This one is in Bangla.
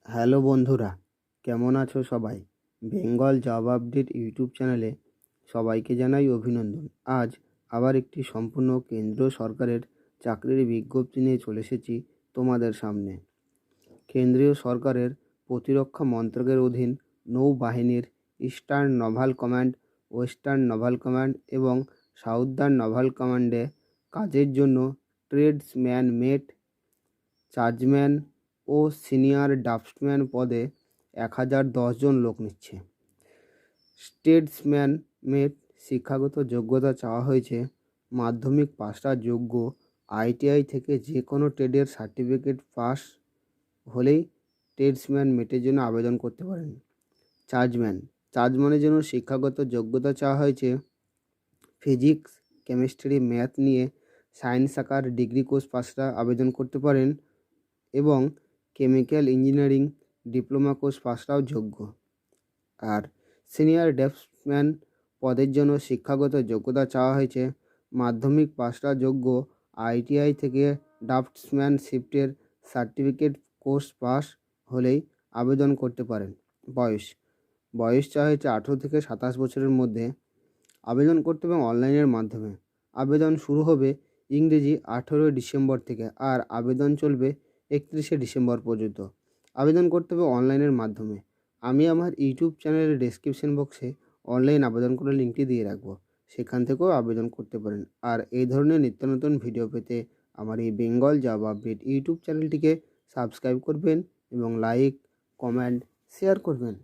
হ্যালো বন্ধুরা, কেমন আছো সবাই? বেঙ্গল জব আপডেট ইউটিউব চ্যানেলে সবাইকে জানাই অভিনন্দন। আজ আবার একটি সম্পূর্ণ কেন্দ্র সরকারের চাকরির বিজ্ঞপ্তি নিয়ে চলে এসেছি তোমাদের সামনে। কেন্দ্রীয় সরকারের প্রতিরক্ষা মন্ত্রকের অধীন নৌবাহিনীর eastern naval command, western naval command এবং সাউদার্ন নাভাল কমান্ডে কাজের জন্য ট্রেডসম্যান মেট, চার্জম্যান ও সিনিয়র ড্রাফটসম্যান পদে 1010 জন লোক নিচ্ছে। ট্রেডসম্যান মেট শিক্ষাগত যোগ্যতা চাওয়া হয়েছে মাধ্যমিক পাশটা যোগ্য আইটিআই থেকে যে কোনো ট্রেডের সার্টিফিকেট পাস হলেই ট্রেডসম্যান মেটের জন্য আবেদন করতে পারেন। চার্জম্যানের জন্য শিক্ষাগত যোগ্যতা চাওয়া হয়েছে ফিজিক্স, কেমিস্ট্রি, ম্যাথ নিয়ে সায়েন্স শাখার ডিগ্রি কোর্স পাসরা আবেদন করতে পারেন এবং কেমিক্যাল ইঞ্জিনিয়ারিং ডিপ্লোমা কোর্স পাসটাও যোগ্য। আর সিনিয়র ড্রাফটসম্যান পদের জন্য শিক্ষাগত যোগ্যতা চাওয়া হয়েছে মাধ্যমিক পাসটা যোগ্য আইটিআই থেকে ড্রাফটসম্যানশিপের সার্টিফিকেট কোর্স পাস হলেই আবেদন করতে পারেন। বয়স চাওয়া হয়েছে 18 থেকে 27 বছরের মধ্যে। আবেদন করতে হবে অনলাইনের মাধ্যমে। আবেদন শুরু হবে ইংরেজি 18 ডিসেম্বর থেকে আর আবেদন চলবে 31 ডিসেম্বর পর্যন্ত। আবেদন করতে হবে অনলাইনের মাধ্যমে। আমি আমার ইউটিউব চ্যানেলের ডেসক্রিপশন বক্সে অনলাইন আবেদন করার লিঙ্কটি দিয়ে রাখবো, সেখান থেকেও আবেদন করতে পারেন। আর এই ধরনের নিত্য নতুন ভিডিও পেতে আমার এই বেঙ্গল জব আপডেট ইউটিউব চ্যানেলটিকে সাবস্ক্রাইব করবেন এবং লাইক, কমেন্ট, শেয়ার করবেন।